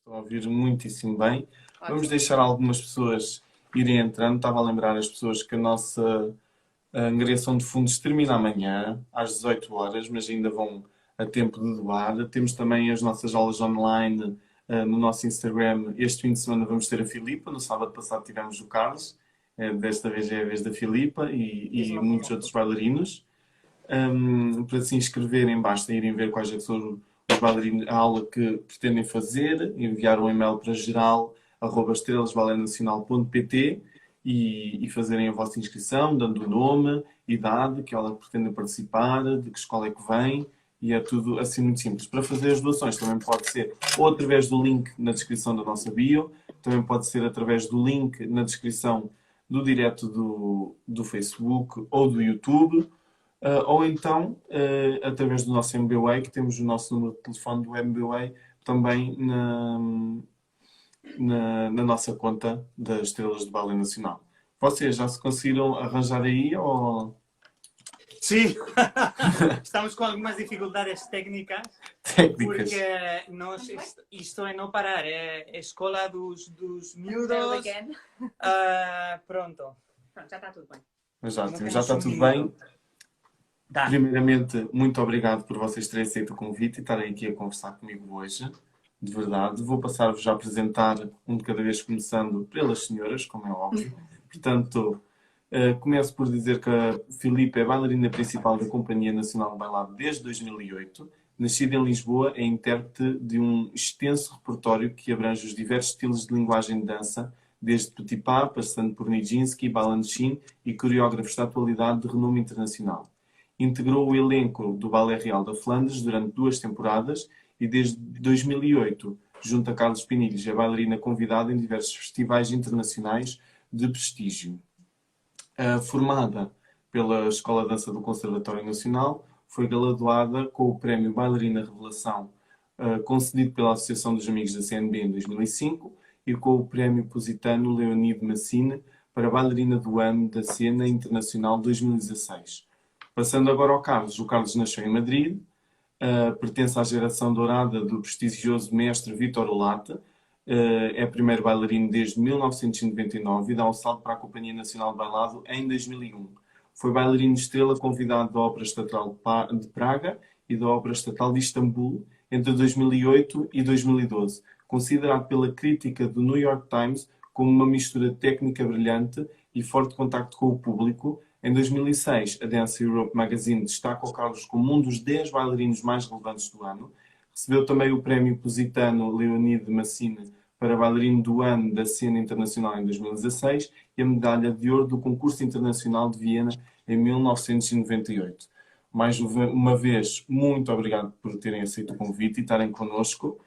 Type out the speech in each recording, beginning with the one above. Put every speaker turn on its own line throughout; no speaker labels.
Estou a ouvir muitíssimo bem. Vamos
Ótimo.
deixar algumas pessoas irem entrando. Estava a lembrar as pessoas que a nossa angariação de fundos termina amanhã, às 18 horas, mas ainda vão a tempo de doar. Temos também as nossas aulas online no nosso Instagram. Este fim de semana vamos ter a Filipa. No sábado passado tivemos o Carlos. Desta vez é a vez da Filipa e muitos outros bailarinos. Para se inscreverem, basta irem ver quais é que são os bailarinos, a aula que pretendem fazer, enviar um e-mail para geral@estrelasballetnacional.pt e fazerem a vossa inscrição, dando o nome, idade, que aula que pretendem participar, de que escola é que vem, e é tudo assim muito simples. Para fazer as doações também pode ser ou através do link na descrição da nossa bio, também pode ser através do link na descrição do direto do Facebook ou do YouTube. Ou então, através do nosso MBWay, que temos o nosso número de telefone do MBWay também na nossa conta das Estrelas de Ballet Nacional. Vocês já se conseguiram arranjar aí ou
Sí, estamos con algumas dificultades técnicas
técnicas?
porque isto é non parar, é escola dos miúdos. Pronto.
Pronto, já está tudo bem.
Mas já,
Não
já
temos
está
um
tudo
minuto.
bem.
Dá.
Primeiramente, muito obrigado por vocês terem aceito o convite e estarem aqui a conversar comigo hoje. De verdade. Vou passar-vos a apresentar um de cada vez, começando pelas senhoras, como é óbvio. Portanto, começo por dizer que a Filipa é bailarina principal da Companhia Nacional de Bailado desde 2008. Nascida em Lisboa, é intérprete de um extenso repertório que abrange os diversos estilos de linguagem de dança, desde Petit Pas, passando por Nijinsky, Balanchine e coreógrafos da atualidade de renome internacional. Integrou o elenco do Ballet Real da Flandres durante 2 temporadas e desde 2008, junto a Carlos Pinilhos, é bailarina convidada em diversos festivais internacionais de prestígio. Formada pela Escola de Dança do Conservatório Nacional, foi galardoada com o Prémio Bailarina Revelação, concedido pela Associação dos Amigos da CNB em 2005, e com o Prémio Positano Leonide Massine para Bailarina do Ano da Cena Internacional 2016. Passando agora ao Carlos. O Carlos nasceu em Madrid, pertence à geração dourada do prestigioso mestre Vítor Olata, é primeiro bailarino desde 1999 e dá o salto para a Companhia Nacional de Bailado em 2001. Foi bailarino estrela convidado da Ópera Estatal de Praga e da Ópera Estatal de Istambul entre 2008 e 2012, considerado pela crítica do New York Times como uma mistura técnica brilhante e forte contacto com o público. Em 2006, a Dance Europe Magazine destaca o Carlos como um dos 10 bailarinos mais relevantes do ano. Recebeu também o Prémio Positano Leonide Massine para bailarino do ano da Cena Internacional em 2016 e a medalha de ouro do Concurso Internacional de Viena em 1998. Mais uma vez, muito obrigado por terem aceito o convite e estarem connosco.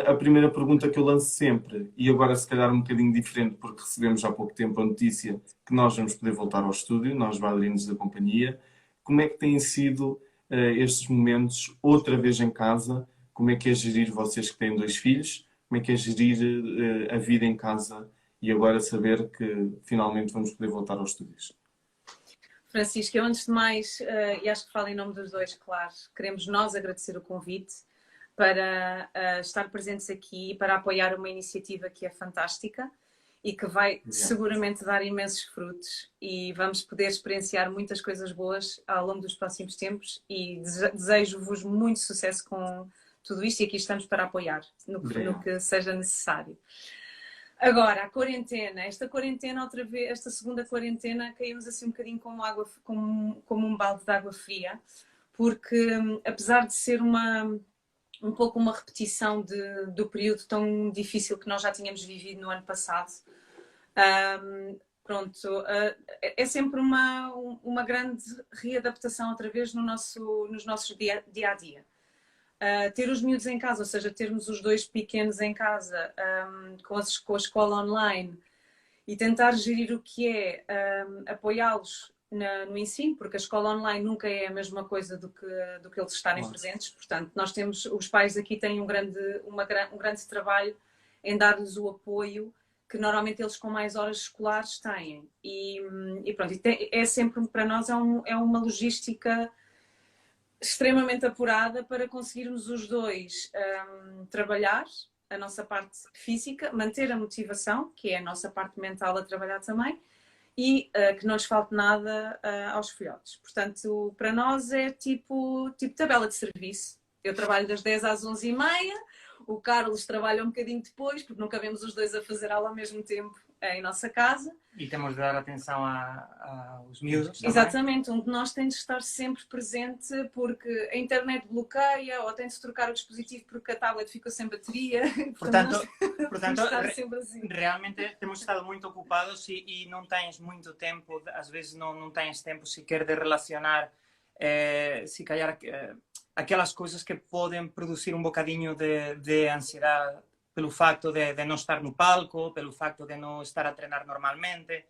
A primeira pergunta que eu lanço sempre, e agora se calhar um bocadinho diferente, porque recebemos há pouco tempo a notícia que nós vamos poder voltar ao estúdio, nós bailarinos da companhia. Como é que têm sido estes momentos outra vez em casa? Como é que é gerir, vocês que têm 2 filhos, como é que é gerir a vida em casa e agora saber que finalmente vamos poder voltar aos estúdios?
Francisco, eu antes de mais, e acho que falo em nome dos dois, claro, queremos nós agradecer o convite para estar presentes aqui e para apoiar uma iniciativa que é fantástica e que vai seguramente dar imensos frutos e vamos poder experienciar muitas coisas boas ao longo dos próximos tempos e desejo-vos muito sucesso com tudo isto e aqui estamos para apoiar no que seja necessário. Agora, a quarentena, esta segunda quarentena, caímos assim um bocadinho como um balde de água fria, porque apesar de ser um pouco uma repetição do período tão difícil que nós já tínhamos vivido no ano passado, é sempre uma grande readaptação outra vez nos nossos dia a dia. Ter os miúdos em casa, ou seja, termos os 2 pequenos em casa com a escola online e tentar gerir o que é apoiá-los no ensino, porque a escola online nunca é a mesma coisa do que eles estarem presentes. Portanto, os pais aqui têm um grande trabalho em dar-lhes o apoio que normalmente eles com mais horas escolares têm. E pronto, é sempre, para nós, é uma logística extremamente apurada para conseguirmos os 2 trabalhar a nossa parte física, manter a motivação, que é a nossa parte mental a trabalhar também, e que não lhes falte nada aos filhotes. Portanto, para nós é tipo tabela de serviço. Eu trabalho das 10 às 11h30, o Carlos trabalha um bocadinho depois, porque nunca vemos os dois a fazer aula ao mesmo tempo em nossa casa.
E temos de dar atenção aos miúdos também.
Exatamente, um de nós tem de estar sempre presente porque a internet bloqueia ou tem de trocar o dispositivo porque a tablet ficou sem bateria.
Portanto,
temos de estar sempre assim.
realmente temos estado muito ocupados e não tens muito tempo, às vezes não tens tempo sequer de relacionar, se calhar, aquelas coisas que podem produzir um bocadinho de ansiedade pelo facto de não estar no palco, pelo facto de não estar a treinar normalmente.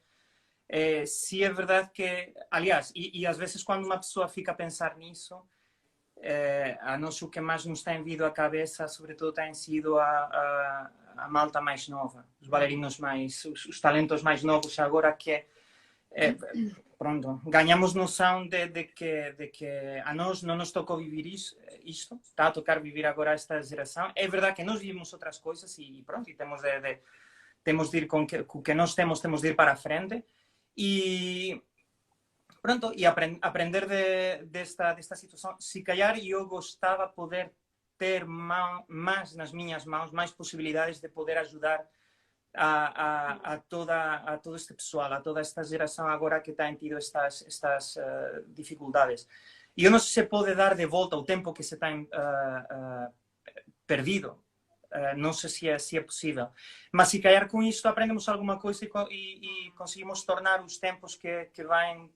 Se é verdade que, aliás, e às vezes quando uma pessoa fica a pensar nisso, a nós o que mais nos tem vindo à cabeça, sobretudo, tem sido a malta mais nova, os bailarinos os talentos mais novos agora que pronto, ganhamos noção de que a nós não nos tocou viver isto, está a tocar viver agora esta geração. É verdade que nós vivimos outras coisas e pronto, e temos de ir com o que nós temos de ir para a frente e pronto, e aprender desta situação. Se calhar eu gostava de poder ter mais nas minhas mãos, mais possibilidades de poder ajudar a todo este pessoal, a toda esta geração agora que tem tido estas dificuldades. E eu não sei se pode dar de volta o tempo que se tem perdido. Não sei se é possível. Mas se calhar com isto aprendemos alguma coisa e conseguimos tornar os tempos que vêm,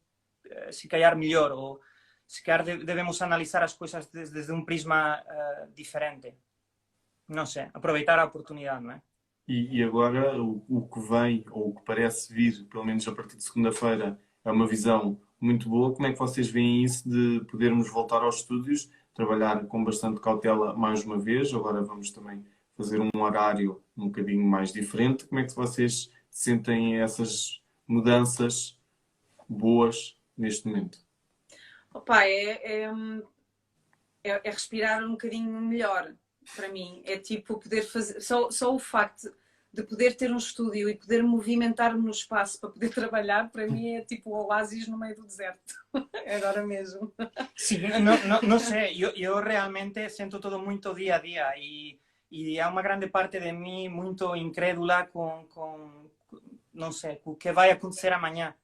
se calhar, melhor. Ou se calhar devemos analisar as coisas desde um prisma diferente. Não sei, aproveitar a oportunidade, não é?
E agora o que vem, ou o que parece vir, pelo menos a partir de segunda-feira, é uma visão muito boa. Como é que vocês veem isso de podermos voltar aos estúdios, trabalhar com bastante cautela mais uma vez? Agora vamos também fazer um horário um bocadinho mais diferente. Como é que vocês sentem essas mudanças boas neste momento?
Opa, é respirar um bocadinho melhor. Para mim, é tipo poder fazer. Só o facto de poder ter um estúdio e poder movimentar-me no espaço para poder trabalhar, para mim é tipo o oásis no meio do deserto. Agora mesmo.
Sim, não sei. Eu realmente sinto todo muito dia a dia e há uma grande parte de mim muito incrédula com não sei, com o que vai acontecer amanhã.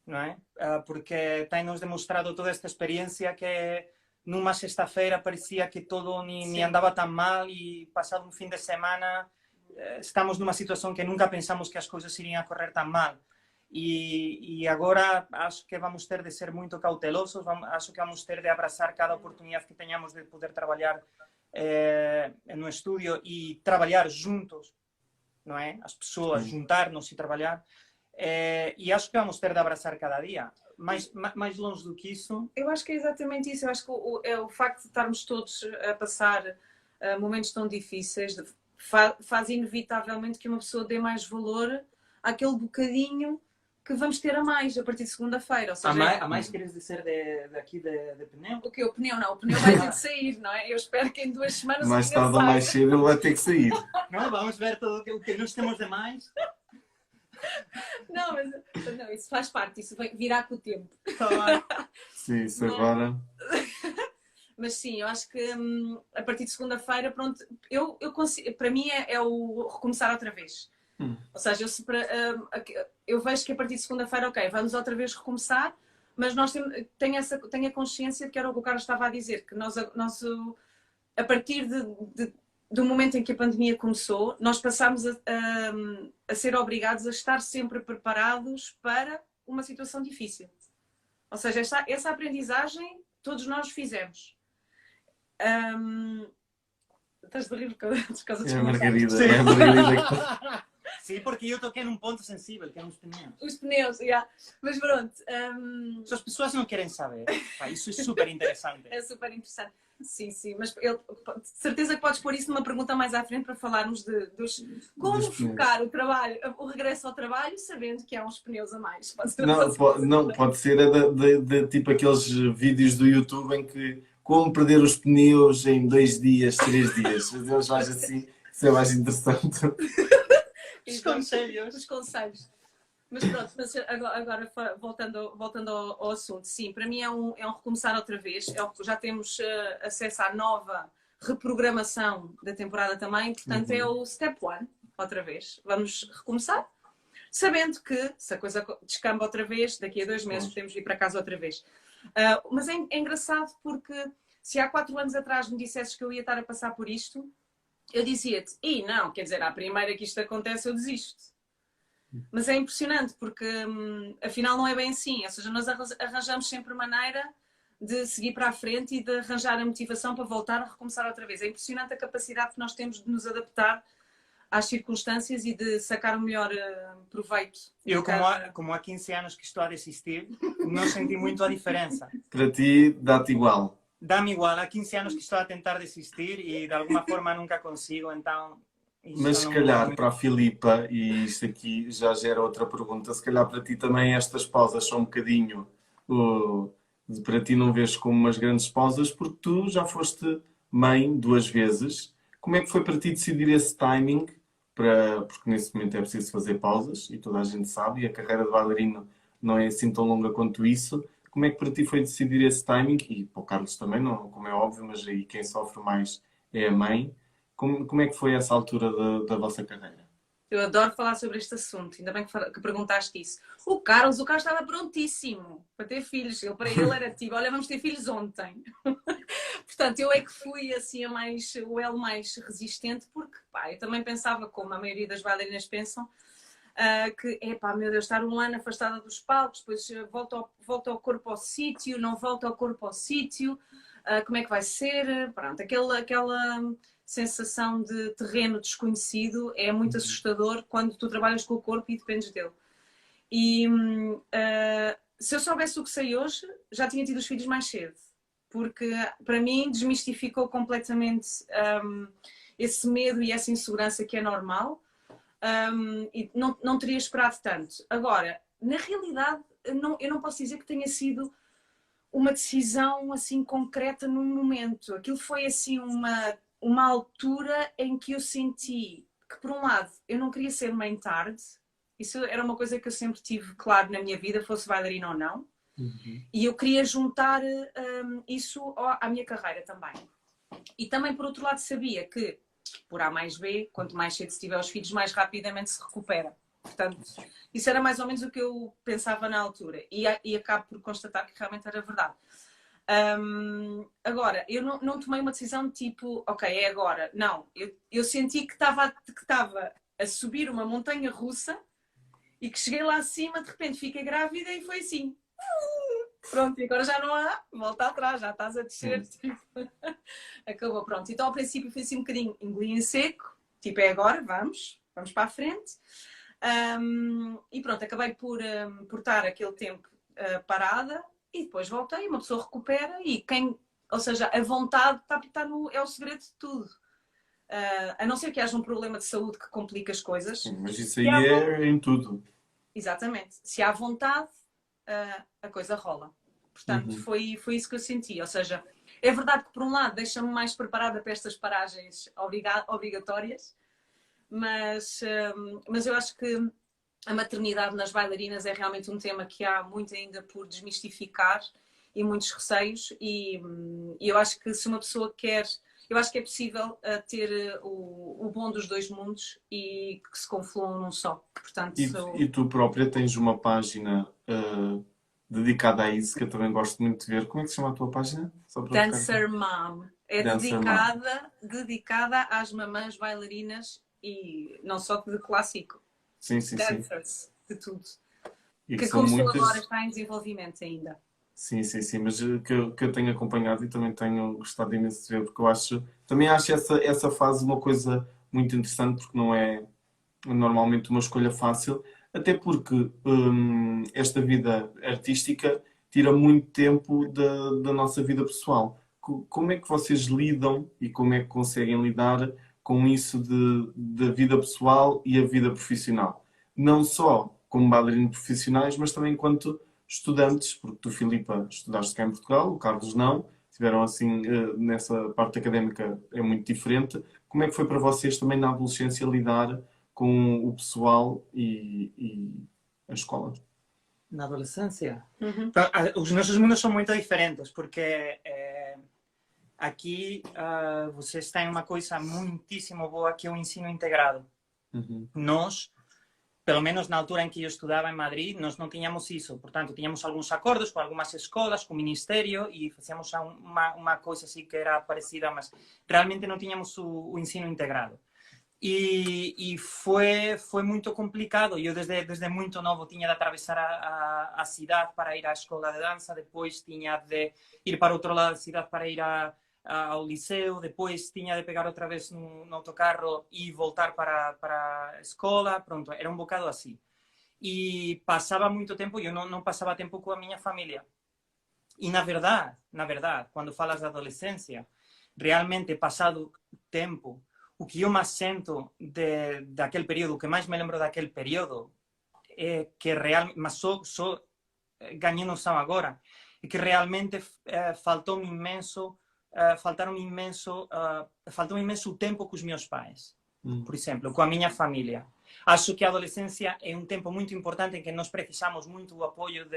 Não é? Porque tem-nos demonstrado toda esta experiência que numa sexta-feira parecia que todo nem andava tão mal e passado um fim de semana estamos numa situação que nunca pensamos que as coisas iriam correr tão mal. E agora acho que vamos ter de ser muito cautelosos, acho que vamos ter de abraçar cada oportunidade que tenhamos de poder trabalhar no estúdio e trabalhar juntos, não é? As pessoas, juntar-nos e trabalhar. E acho que vamos ter de abraçar cada dia. Mais longe do que isso...
Eu acho que é exatamente isso. Eu acho que o facto de estarmos todos a passar momentos tão difíceis faz inevitavelmente que uma pessoa dê mais valor àquele bocadinho que vamos ter a mais a partir de segunda-feira.
A mais queres dizer daqui de pneu?
O que? O pneu não. O pneu vai ter de sair, não é? Eu espero que em 2 semanas
mais tarde ou mais cedo ele vai ter que sair.
Não, vamos ver tudo o que nós temos de mais.
Não, mas não, isso faz parte, isso virá com o tempo.
Sim, isso agora.
Mas sim, eu acho que a partir de segunda-feira, pronto, eu consigo, para mim é o recomeçar outra vez. Ou seja, eu vejo que a partir de segunda-feira, ok, vamos outra vez recomeçar, mas nós tenho a consciência de que era o que o Carlos estava a dizer, que nós a partir do momento em que a pandemia começou, nós passámos a ser obrigados a estar sempre preparados para uma situação difícil. Ou seja, essa aprendizagem todos nós fizemos. Estás de rir por causa dos
É a
comentários?
Margarida. É a Margarida.
Sim, porque eu toquei num ponto sensível, que é nos pneus.
Os pneus, yeah. Mas pronto.
Se as pessoas não querem saber, isso é super interessante.
É super interessante. Sim, sim, mas de certeza que podes pôr isso numa pergunta mais à frente para falarmos como focar o trabalho, o regresso ao trabalho, sabendo que há uns pneus a mais.
Pode ser tipo aqueles vídeos do YouTube em que como perder os pneus em 2 dias, 3 dias. Eles fazem assim, Isso é mais interessante.
Os conselhos.
Os conselhos. Mas pronto, mas agora voltando ao assunto, sim, para mim é um recomeçar outra vez. Já temos acesso à nova reprogramação da temporada também, portanto é o step one, outra vez. Vamos recomeçar, sabendo que se a coisa descamba outra vez, daqui a 2 meses podemos vir para casa outra vez. Mas é engraçado porque se há 4 anos atrás me dissesses que eu ia estar a passar por isto, eu dizia-te, não, quer dizer, à primeira que isto acontece eu desisto. Mas é impressionante porque afinal não é bem assim, ou seja, nós arranjamos sempre maneira de seguir para a frente e de arranjar a motivação para voltar a recomeçar outra vez. É impressionante a capacidade que nós temos de nos adaptar às circunstâncias e de sacar o melhor proveito.
Eu, como há 15 anos que estou a desistir, não senti muito a diferença.
Para ti, dá-te igual.
Dá-me igual, há 15 anos que estou a tentar desistir e de alguma forma nunca consigo, então...
Mas se calhar para a Filipa, e isto aqui já gera outra pergunta, se calhar para ti também estas pausas são um bocadinho... para ti não vês como umas grandes pausas, porque tu já foste mãe 2 vezes. Como é que foi para ti decidir esse timing? Porque nesse momento é preciso fazer pausas, e toda a gente sabe, e a carreira de bailarino não é assim tão longa quanto isso. Como é que para ti foi decidir esse timing? E para o Carlos também, não, como é óbvio, mas aí quem sofre mais é a mãe. Como é que foi essa altura da vossa carreira?
Eu adoro falar sobre este assunto, ainda bem que perguntaste isso. O Carlos estava prontíssimo para ter filhos. Para ele era tipo, olha, vamos ter filhos ontem. Portanto, eu é que fui assim o elo mais resistente, porque eu também pensava, como a maioria das bailarinas pensam, que, meu Deus, estar um ano afastada dos palcos, depois volta o corpo ao sítio, não volta o corpo ao sítio, como é que vai ser? Pronto, aquela sensação de terreno desconhecido é muito assustador quando tu trabalhas com o corpo e dependes dele. E se eu soubesse o que sei hoje, já tinha tido os filhos mais cedo, porque para mim desmistificou completamente esse medo e essa insegurança que é normal. E não teria esperado tanto. Agora, na realidade, eu não posso dizer que tenha sido uma decisão assim concreta num momento. Aquilo foi assim uma altura em que eu senti que, por um lado, eu não queria ser mãe tarde. Isso era uma coisa que eu sempre tive claro na minha vida, fosse bailarina ou não. E eu queria juntar isso à minha carreira também. E também, por outro lado, sabia que por A mais B, quanto mais cedo se tiver os filhos, mais rapidamente se recupera. Portanto, isso era mais ou menos o que eu pensava na altura. E acabo por constatar que realmente era verdade. Agora, eu não tomei uma decisão de tipo, ok, é agora. Não, eu senti que estava a subir uma montanha russa e que cheguei lá acima, de repente fiquei grávida e foi assim. Pronto, e agora já não há volta atrás, já estás a descer. Tipo, acabou, pronto. Então ao princípio foi assim um bocadinho engoli em seco, tipo é agora, vamos para a frente. E pronto, acabei por estar aquele tempo parada e depois voltei, uma pessoa recupera e ou seja, a vontade é o segredo de tudo. A não ser que haja um problema de saúde que complica as coisas.
Sim, mas isso aí é em tudo.
Exatamente. Se há vontade, a coisa rola. Portanto, foi isso que eu senti. Ou seja, é verdade que por um lado deixa-me mais preparada para estas paragens obrigatórias, mas eu acho que a maternidade nas bailarinas é realmente um tema que há muito ainda por desmistificar e muitos receios e eu acho que se uma pessoa quer, eu acho que é possível ter o bom dos 2 mundos e que se confluam num só. Portanto,
e tu própria tens uma página dedicada a isso, que eu também gosto muito de ver. Como é que se chama a tua página?
Dancer Mom. É
Dancer
dedicada às mamãs bailarinas e não só de clássico.
Sim.
Dancers, de tudo.
E
que
são
começou
muitas...
agora, está em desenvolvimento ainda.
Sim, mas que eu tenho acompanhado e também tenho gostado imenso de ver, porque também acho essa fase uma coisa muito interessante, porque não é normalmente uma escolha fácil, até porque esta vida artística tira muito tempo da nossa vida pessoal. Como é que vocês lidam e como é que conseguem lidar com isso da vida pessoal e a vida profissional? Não só como bailarinos profissionais, mas também enquanto estudantes, porque tu, Filipa, estudaste cá em Portugal, o Carlos não. tiveram assim, nessa parte académica é muito diferente. Como é que foi para vocês também na adolescência lidar com o pessoal e a escola?
Na adolescência.
Uhum.
Os nossos mundos são muito diferentes, porque aqui vocês têm uma coisa muitíssimo boa que é o ensino integrado.
Uhum.
Nós, pelo menos na altura em que eu estudava em Madrid, nós não tínhamos isso. Portanto, tínhamos alguns acordos com algumas escolas, com o Ministério, e fazíamos uma coisa assim que era parecida, mas realmente não tínhamos o ensino integrado. E foi muito complicado. Eu desde muito novo tinha de atravessar a cidade para ir à escola de dança, depois tinha de ir para outro lado da cidade para ir ao liceu, depois tinha de pegar outra vez no autocarro e voltar para a escola. Pronto, era um bocado assim. E passava muito tempo, eu não passava tempo com a minha família. E na verdade, quando falas de adolescência, realmente passado tempo, o que eu mais sinto daquele período, o que mais me lembro daquele período, é que realmente, mas só ganhei noção agora, é que realmente faltou-me imenso tempo com os meus pais, por exemplo, com a minha família. Acho que a adolescência é um tempo muito importante em que nós precisamos muito do apoio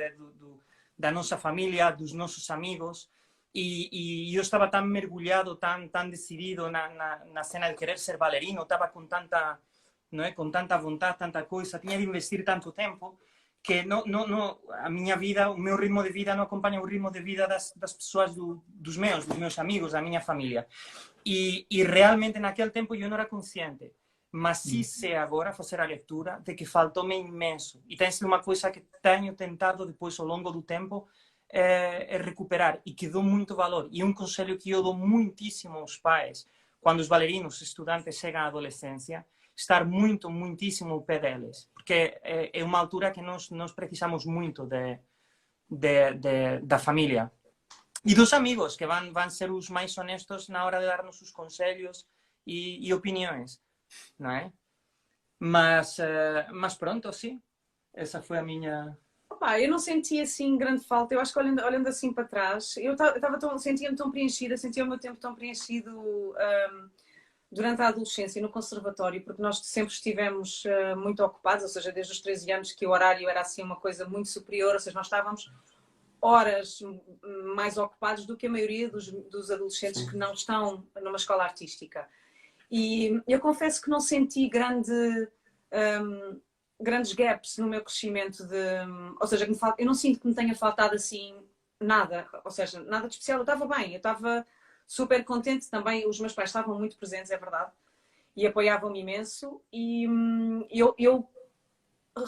da nossa família, dos nossos amigos. E eu estava tão mergulhado, tão decidido na cena de querer ser bailarino, estava com tanta, não é, com tanta vontade, tanta coisa, tinha de investir tanto tempo que a minha vida, o meu ritmo de vida não acompanha o ritmo de vida das pessoas dos meus amigos, da minha família. E realmente naquele tempo eu não era consciente, mas sim sei agora fazer a leitura de que faltou-me imenso. E tem sido uma coisa que tenho tentado depois ao longo do tempo recuperar e que dou muito valor. E um conselho que eu dou muitíssimo aos pais, quando os bailarinos, estudantes chegam à adolescência, estar muitíssimo ao pé deles, porque é uma altura que nós precisamos muito da família e dos amigos, que vão ser os mais honestos na hora de dar-nos os conselhos e opiniões, não é? Mas pronto, sim, essa foi a minha...
Opa, eu não senti assim grande falta. Eu acho que olhando assim para trás, sentia-me tão preenchida, sentia o meu tempo tão preenchido durante a adolescência no conservatório, porque nós sempre estivemos muito ocupados, ou seja, desde os 13 anos que o horário era assim uma coisa muito superior, ou seja, nós estávamos horas mais ocupados do que a maioria dos adolescentes que não estão numa escola artística. E eu confesso que não senti grandes gaps no meu crescimento ou seja, eu não sinto que me tenha faltado assim nada, ou seja, nada de especial. Eu estava bem, eu estava super contente também, os meus pais estavam muito presentes, é verdade, e apoiavam-me imenso, e eu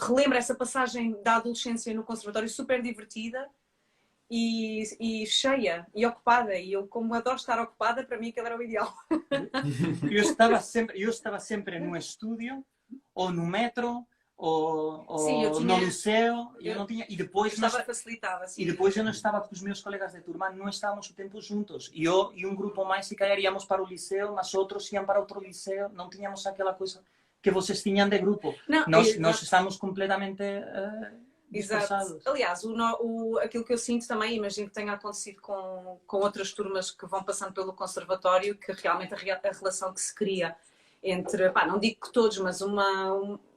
relembro essa passagem da adolescência no conservatório super divertida e cheia e ocupada, e eu, como adoro estar ocupada, para mim aquilo era o ideal.
Eu estava sempre no estúdio ou no metro ou
Sim,
no liceu,
eu
não tinha, e depois
estava facilitada, assim.
e depois eu não estava com os meus colegas de turma, não estávamos o tempo juntos. E eu e um grupo mais, se calhar, íamos para o liceu, mas outros iam para outro liceu, não tínhamos aquela coisa que vocês tinham de grupo.
Não,
nós estamos completamente dispersados.
Exato. Aliás, aquilo que eu sinto também, imagino que tenha acontecido com outras turmas que vão passando pelo conservatório, que realmente a relação que se cria entre, não digo que todos, mas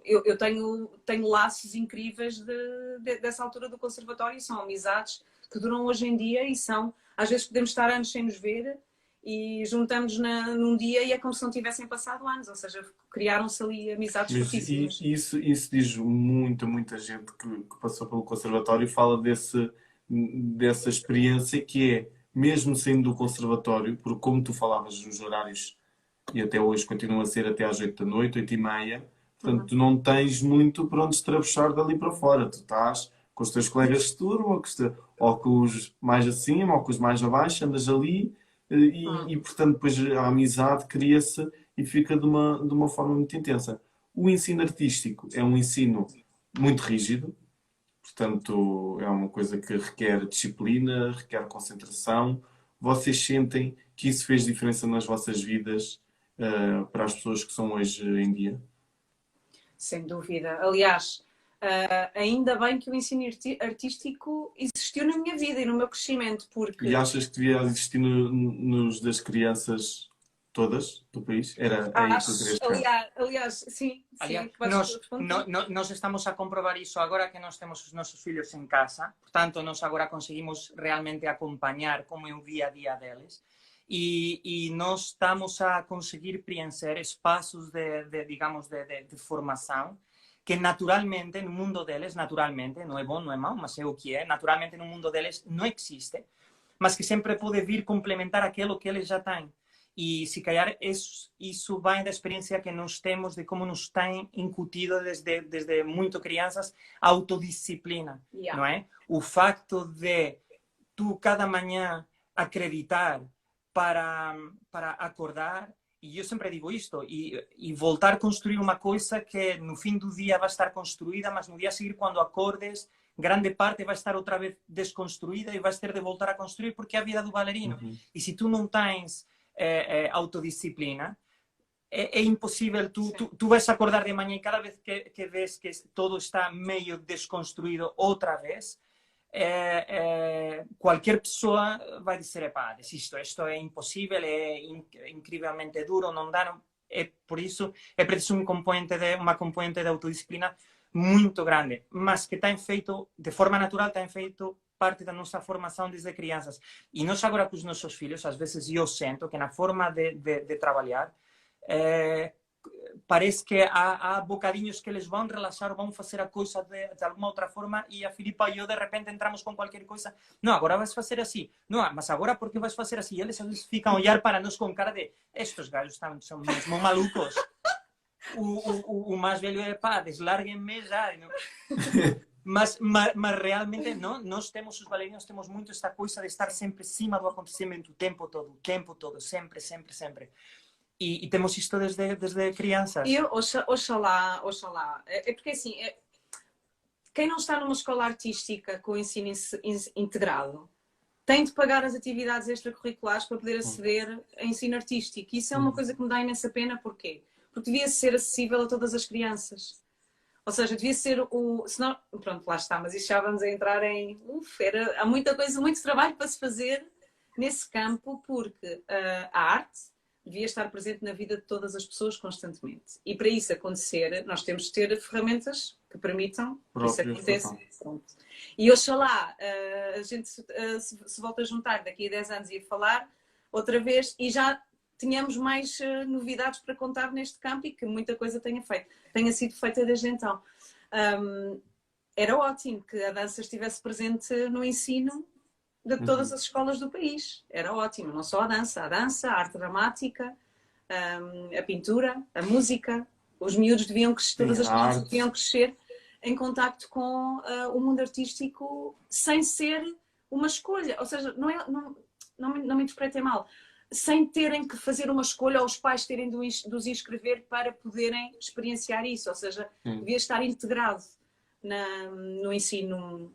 eu tenho laços incríveis dessa altura do conservatório, e são amizades que duram hoje em dia e às vezes podemos estar anos sem nos ver e juntamos num dia e é como se não tivessem passado anos, ou seja, criaram-se ali amizades fortíssimas.
Isso diz muita gente que passou pelo conservatório e fala dessa experiência que é, mesmo saindo do conservatório, porque como tu falavas nos horários, e até hoje continua a ser até às 8 da noite, 8h30, portanto tu não tens muito para onde estrabuchar dali para fora, tu estás com os teus colegas de turma, ou com os mais acima, ou com os mais abaixo, andas ali, e portanto depois a amizade cria-se e fica de uma forma muito intensa. O ensino artístico é um ensino muito rígido, portanto é uma coisa que requer disciplina, requer concentração. Vocês sentem que isso fez diferença nas vossas vidas para as pessoas que são hoje em dia?
Sem dúvida. Aliás, Ainda bem que o ensino artístico existiu na minha vida e no meu crescimento, porque...
E achas que devia existir nos das crianças todas do país? Era aí que eu queria chegar.
aliás, sim,
Aliás,
que vais responder.
nós estamos a comprobar iso agora que nós temos os nosos fillos en casa, portanto, nós agora conseguimos realmente acompañar como é o día a día deles e nós estamos a conseguir preencher espaços digamos, de formação que naturalmente no mundo deles, naturalmente, não é bom, não é mau, mas é o que é, naturalmente no mundo deles não existe, mas que sempre pode vir complementar aquilo que eles já têm. E se calhar isso vai da experiência que nós temos de como nos têm incutido desde muito crianças a autodisciplina, não é? O facto de tu cada manhã acreditar para acordar, e eu sempre digo isto, e voltar a construir uma coisa que no fim do dia vai estar construída, mas no dia a seguir, quando acordes, grande parte vai estar outra vez desconstruída e vais ter de voltar a construir, porque é a vida do bailarino. E se tu não tens autodisciplina, é impossível, tu vais acordar de manhã e cada vez que ves que todo está meio desconstruído outra vez, qualquer pessoa vai dizer, epá, desisto, isto é impossível, é incrivelmente duro, não dá, por isso é preciso uma componente de autodisciplina muito grande, mas que tem feito, de forma natural, tem feito parte da nossa formação desde crianças. E nós agora com os nossos filhos, às vezes eu sinto que na forma de trabalhar, parece que há bocadinhos que eles vão relaxar, vão fazer a coisa de alguma outra forma e a Filipa e eu de repente entramos com qualquer coisa. Não, agora vais fazer assim. Não, mas agora por que vais fazer assim? E eles às vezes ficam a olhar para nós com cara de estes gajos são mesmo malucos. O mais velho é, pá, deslarguem-me já. Não? Mas realmente não, nós temos, os bailarinos, temos muito esta coisa de estar sempre acima do acontecimento o tempo todo, sempre. E temos isto desde crianças.
Oxalá. É porque assim, quem não está numa escola artística com ensino integrado tem de pagar as atividades extracurriculares para poder aceder a ensino artístico. Isso é uma coisa que me dá imensa pena. Porquê? Porque devia ser acessível a todas as crianças. Ou seja, devia ser senão, pronto, lá está, mas isto já vamos a entrar em... há muita coisa, muito trabalho para se fazer nesse campo, porque a arte devia estar presente na vida de todas as pessoas constantemente. E para isso acontecer, nós temos de ter ferramentas que permitam que isso aconteça. E oxalá a gente se volta a juntar daqui a 10 anos e a falar outra vez e já tenhamos mais novidades para contar neste campo e que muita coisa tenha sido feita desde então. Era ótimo que a dança estivesse presente no ensino de todas as escolas do país. Era ótimo, não só a dança, a arte dramática, a pintura, a música. Os miúdos deviam crescer, todas as crianças deviam crescer em contacto com o mundo artístico sem ser uma escolha. Ou seja, não me interpretem mal. Sem terem que fazer uma escolha ou os pais terem de os inscrever para poderem experienciar isso. Ou seja, devia estar integrado no ensino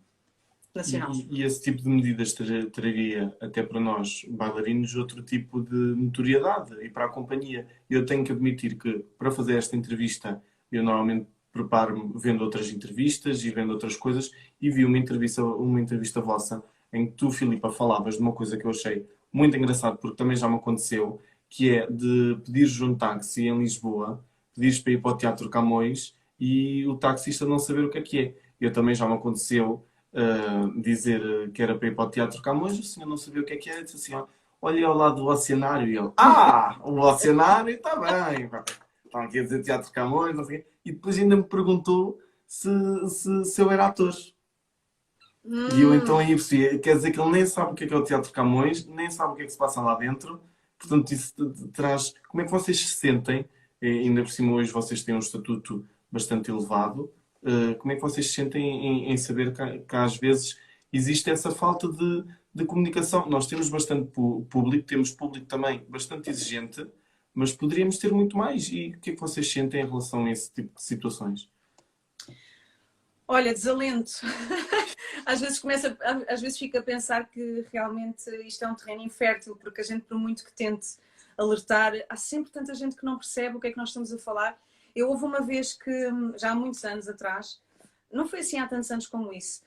nacional.
E esse tipo de medidas traria até para nós, bailarinos, outro tipo de notoriedade e para a companhia. Eu tenho que admitir que para fazer esta entrevista eu normalmente preparo-me vendo outras entrevistas e vendo outras coisas e vi uma entrevista vossa em que tu, Filipa, falavas de uma coisa que eu achei muito engraçado, porque também já me aconteceu, que é de pedires um táxi em Lisboa, pedires para ir para o Teatro Camões e o taxista não saber o que é. Eu também já me aconteceu dizer que era para ir para o Teatro Camões, o senhor não sabia o que era, disse assim, olha ao lado do Oceanário, e ele, o Oceanário está bem, estão aqui a dizer Teatro Camões, não sei o quê. E depois ainda me perguntou se eu era ator. E eu então aí percebi, quer dizer que ele nem sabe o que é o Teatro Camões, nem sabe o que é que se passa lá dentro, portanto isso traz... Como é que vocês se sentem, ainda por cima hoje vocês têm um estatuto bastante elevado, como é que vocês se sentem em saber que às vezes existe essa falta de comunicação? Nós temos bastante público, temos público também bastante exigente, mas poderíamos ter muito mais. E o que é que vocês sentem em relação a esse tipo de situações?
Olha, desalento. Às vezes fico a pensar que realmente isto é um terreno infértil, porque a gente, por muito que tente alertar, há sempre tanta gente que não percebe o que é que nós estamos a falar. Houve uma vez que, já há muitos anos atrás, não foi assim há tantos anos como isso.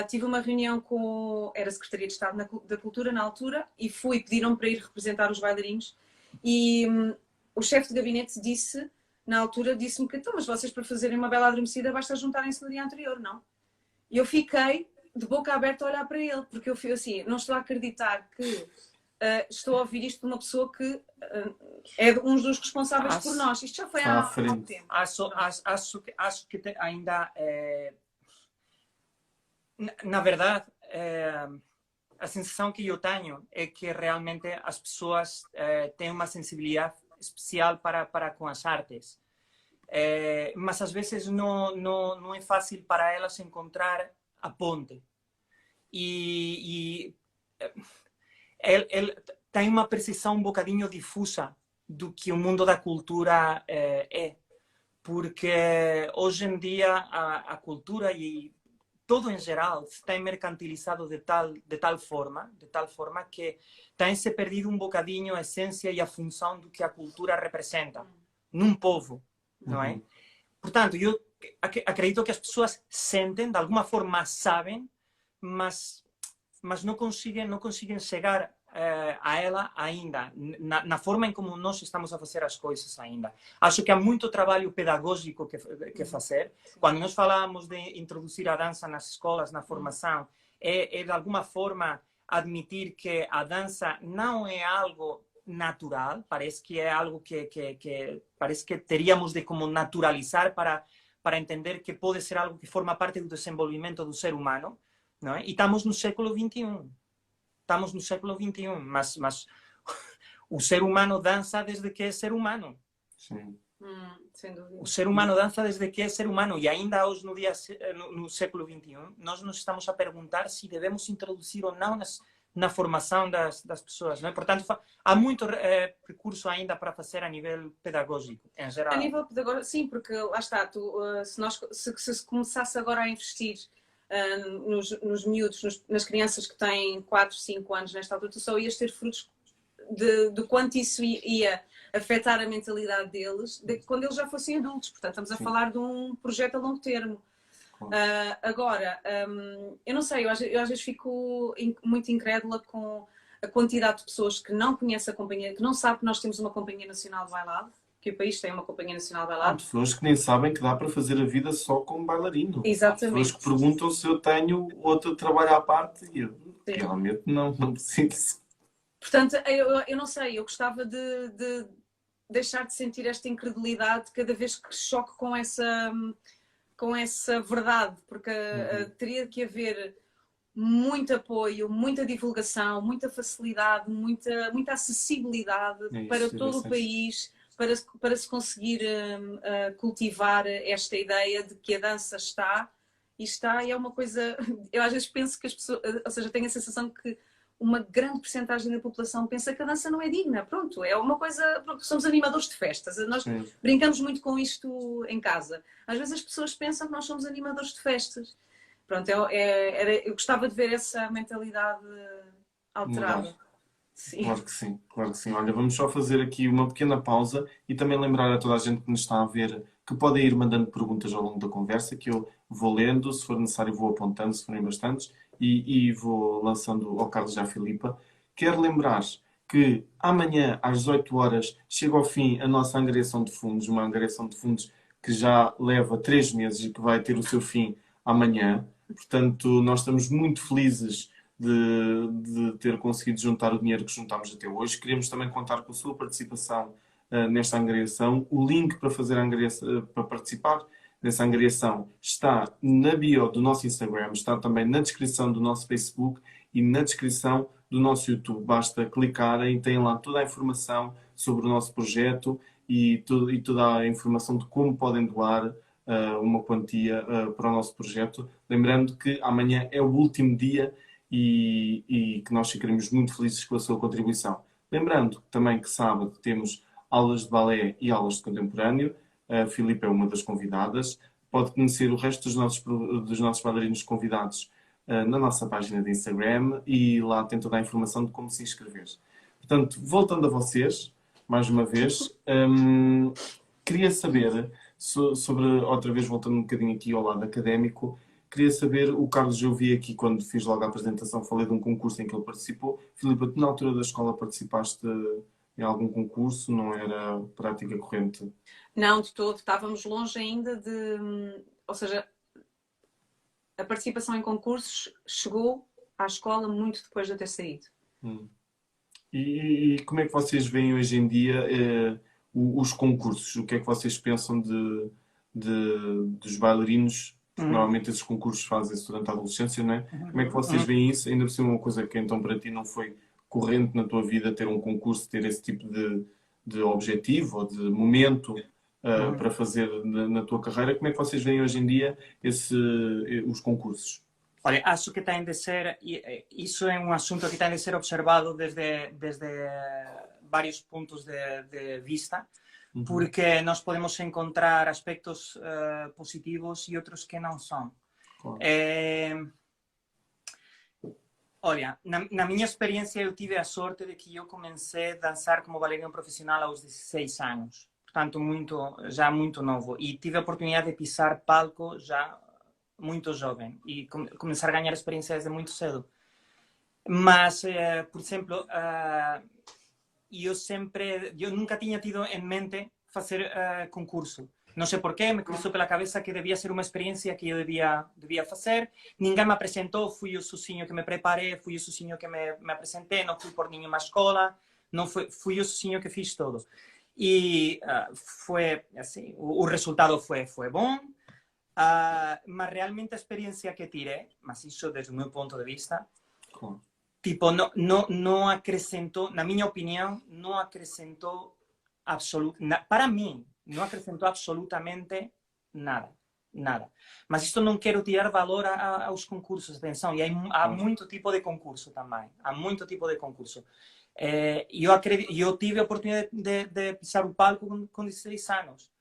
Tive uma reunião com... Era Secretaria de Estado da Cultura na altura e pediram para ir representar os bailarinos e o chefe de gabinete na altura disse-me que então, mas vocês para fazerem uma bela adormecida basta juntarem-se no dia anterior, não? E eu fiquei de boca aberta a olhar para ele, porque eu fui assim, não estou a acreditar que estou a ouvir isto de uma pessoa que é um dos responsáveis por nós. Isto já foi há muito tempo.
Acho que ainda... Na verdade, a sensação que eu tenho é que realmente as pessoas têm uma sensibilidade especial para com as artes. Mas às vezes não é fácil para elas encontrar a ponte. E ele tem uma percepção um bocadinho difusa do que o mundo da cultura é. Porque hoje em dia a cultura e todo em geral se tem mercantilizado de tal forma que tem-se perdido um bocadinho a essência e a função do que a cultura representa num povo, não é? Portanto, eu acredito que as pessoas sentem, de alguma forma sabem, mas não conseguem chegar a ela ainda, na forma em como nós estamos a fazer as coisas ainda. Acho que há muito trabalho pedagógico que fazer. Quando nós falamos de introduzir a dança nas escolas, na formação, é de alguma forma admitir que a dança não é algo natural, parece que é algo que parece que teríamos de como naturalizar para entender que pode ser algo que forma parte do desenvolvimento do ser humano, não é? E estamos no século XXI. Estamos no século XXI, mas o ser humano dança desde que é ser humano.
Sim.
Sem dúvida.
O ser humano dança desde que é ser humano e ainda hoje no século XXI nós nos estamos a perguntar se devemos introduzir ou não na formação das pessoas, não é? Portanto, há muito recurso ainda para fazer a nível pedagógico, em geral.
A nível pedagógico, sim, porque lá está, se começasse agora a investir nos miúdos, nas crianças que têm 4, 5 anos nesta altura, tu só ias ter frutos de quanto isso ia afetar a mentalidade deles quando eles já fossem adultos. Portanto, estamos a falar de um projeto a longo termo. Agora, eu não sei, eu às vezes fico muito incrédula com a quantidade de pessoas que não conhecem a companhia, que não sabem que nós temos uma Companhia Nacional de Bailado, que o país tem uma Companhia Nacional de
Há
Bailado.
pessoas que nem sabem que dá para fazer a vida só como bailarino.
Exatamente.
Há pessoas que perguntam se eu tenho outro trabalho à parte e eu realmente não preciso.
Portanto, eu não sei, eu gostava de deixar de sentir esta incredulidade cada vez que choque com essa verdade, porque teria que haver muito apoio, muita divulgação, muita facilidade, muita acessibilidade para todo o país, para se conseguir cultivar esta ideia de que a dança está e é uma coisa... Eu às vezes penso que as pessoas... Ou seja, tenho a sensação que uma grande percentagem da população pensa que a dança não é digna. Pronto, é uma coisa... Pronto, somos animadores de festas. Nós brincamos muito com isto em casa. Às vezes as pessoas pensam que nós somos animadores de festas. Pronto, eu gostava de ver essa mentalidade alterada. Sim.
Claro que sim, claro que sim. Olha, vamos só fazer aqui uma pequena pausa e também lembrar a toda a gente que nos está a ver que podem ir mandando perguntas ao longo da conversa, que eu vou lendo, se for necessário vou apontando, se forem bastantes, e vou lançando ao Carlos e à Filipa. Quero lembrar que amanhã, às 18 horas, chega ao fim a nossa angariação de fundos, uma angariação de fundos que já leva 3 meses e que vai ter o seu fim amanhã. Portanto, nós estamos muito felizes de ter conseguido juntar o dinheiro que juntámos até hoje. Queremos também contar com a sua participação nesta angariação. O link para fazer a angariação, para participar nessa angariação está na bio do nosso Instagram, está também na descrição do nosso Facebook e na descrição do nosso YouTube. Basta clicarem, têm lá toda a informação sobre o nosso projeto e toda a informação de como podem doar uma quantia para o nosso projeto. Lembrando que amanhã é o último dia e que nós ficaremos muito felizes com a sua contribuição. Lembrando também que sábado temos aulas de balé e aulas de contemporâneo. A Filipa é uma das convidadas. Pode conhecer o resto dos nossos bailarinos convidados na nossa página de Instagram e lá tem toda a informação de como se inscrever. Portanto, voltando a vocês, mais uma vez, queria saber Sobre, outra vez, voltando um bocadinho aqui ao lado académico, queria saber, o Carlos, eu vi aqui quando fiz logo a apresentação, falei de um concurso em que ele participou. Filipe, tu na altura da escola participaste em algum concurso? Não era prática corrente?
Não, de todo. Estávamos longe ainda de... Ou seja, a participação em concursos chegou à escola muito depois de eu ter saído.
Hum. E como é que vocês veem hoje em dia os concursos? O que é que vocês pensam dos bailarinos? Porque normalmente esses concursos fazem-se durante a adolescência, não é? Como é que vocês veem isso? Ainda por cima, uma coisa que então para ti não foi corrente na tua vida ter um concurso, ter esse tipo de objetivo ou de momento para fazer na tua carreira. Como é que vocês veem hoje em dia os concursos?
Olha, acho que tem de ser, isso é um assunto que tem de ser observado desde vários pontos de vista, porque nós podemos encontrar aspectos positivos e outros que não são.
Claro.
Olha, na minha experiência eu tive a sorte de que eu comecei a dançar como bailarino profissional aos 16 anos. Portanto, já muito novo. E tive a oportunidade de pisar palco já muito jovem e começar a ganhar experiência desde muito cedo. Mas, por exemplo, eu nunca tinha tido em mente fazer concurso. Não sei porquê, me cruzou pela cabeça que devia ser uma experiência que eu devia fazer. Ninguém me apresentou, fui eu sozinho que me preparei, fui eu sozinho que me apresentei, não fui por nenhuma escola, não fui eu sozinho que fiz tudo. E foi assim, o resultado foi bom. Mas realmente a experiência que tirei, mas isso desde o meu ponto de vista, tipo, não acrescentou, na minha opinião, não acrescentou para mim, não acrescentou absolutamente nada. Mas isto não quero tirar valor aos concursos, atenção, e há muito tipo de concurso também, há muito tipo de concurso. Eu tive a oportunidade de pisar o palco com 16 anos.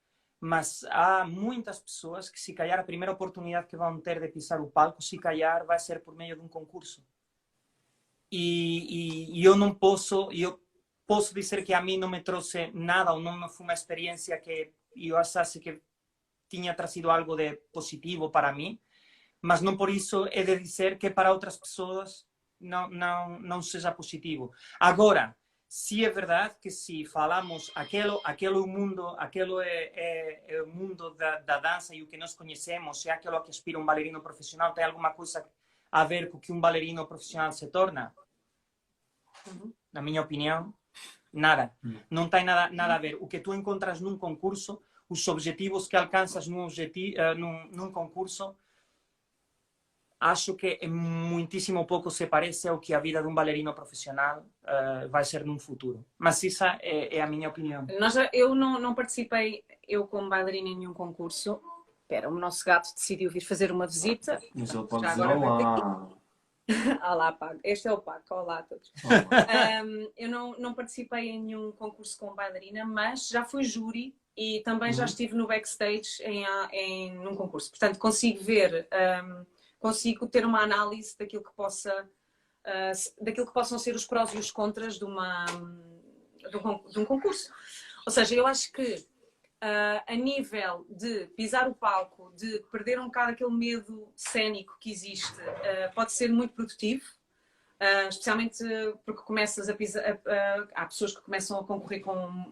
Mas há muitas pessoas que, se calhar, a primeira oportunidade que vão ter de pisar o palco, se calhar, vai ser por meio de um concurso. E eu não posso, eu posso dizer que a mim não me trouxe nada, ou não foi uma experiência que eu achasse que tinha trazido algo de positivo para mim, mas não por isso é de dizer que para outras pessoas não seja positivo. Agora, sim, é verdade que se falamos aquilo é o mundo da dança e o que nós conhecemos, é aquilo a que aspira um bailarino profissional, tem alguma coisa a ver com o que um bailarino profissional se torna? Na minha opinião, nada. Não tem nada a ver. O que tu encontras num concurso, os objetivos que alcanças num concurso, acho que muitíssimo pouco se parece ao que a vida de um bailarino profissional vai ser num futuro. Mas essa é a minha opinião.
Eu não participei, eu como bailarina, em nenhum concurso. Espera, o nosso gato decidiu vir fazer uma visita.
Mas ele pode
Já
dizer
agora
olá.
Olá, Paco. Este é o Paco. Olá a todos. Eu não participei em nenhum concurso como bailarina, mas já fui júri e também já estive no backstage num concurso. Portanto, consigo ver... consigo ter uma análise daquilo que possam ser os prós e os contras de um concurso. Ou seja, eu acho que a nível de pisar o palco, de perder um bocado aquele medo cênico que existe, pode ser muito produtivo, especialmente porque começas a pisar. Há pessoas que começam a concorrer com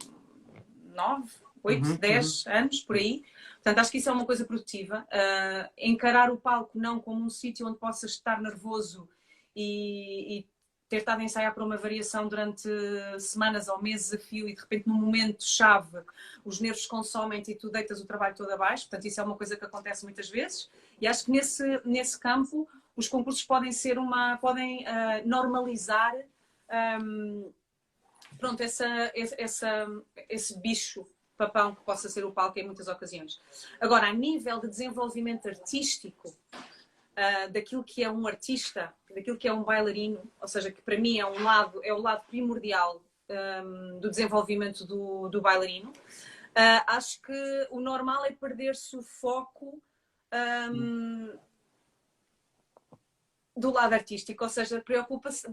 9, 8, 10 anos, por aí. Portanto, acho que isso é uma coisa produtiva. Encarar o palco não como um sítio onde possas estar nervoso e ter estado a ensaiar para uma variação durante semanas ou meses a fio e de repente num momento-chave os nervos consomem-te e tu deitas o trabalho todo abaixo. Portanto, isso é uma coisa que acontece muitas vezes. E acho que nesse campo os concursos podem normalizar pronto, esse bicho papão que possa ser o palco em muitas ocasiões. Agora, a nível de desenvolvimento artístico, daquilo que é um artista, daquilo que é um bailarino, ou seja, que para mim é o lado primordial do desenvolvimento do bailarino, acho que o normal é perder-se o foco do lado artístico, ou seja, preocupa-se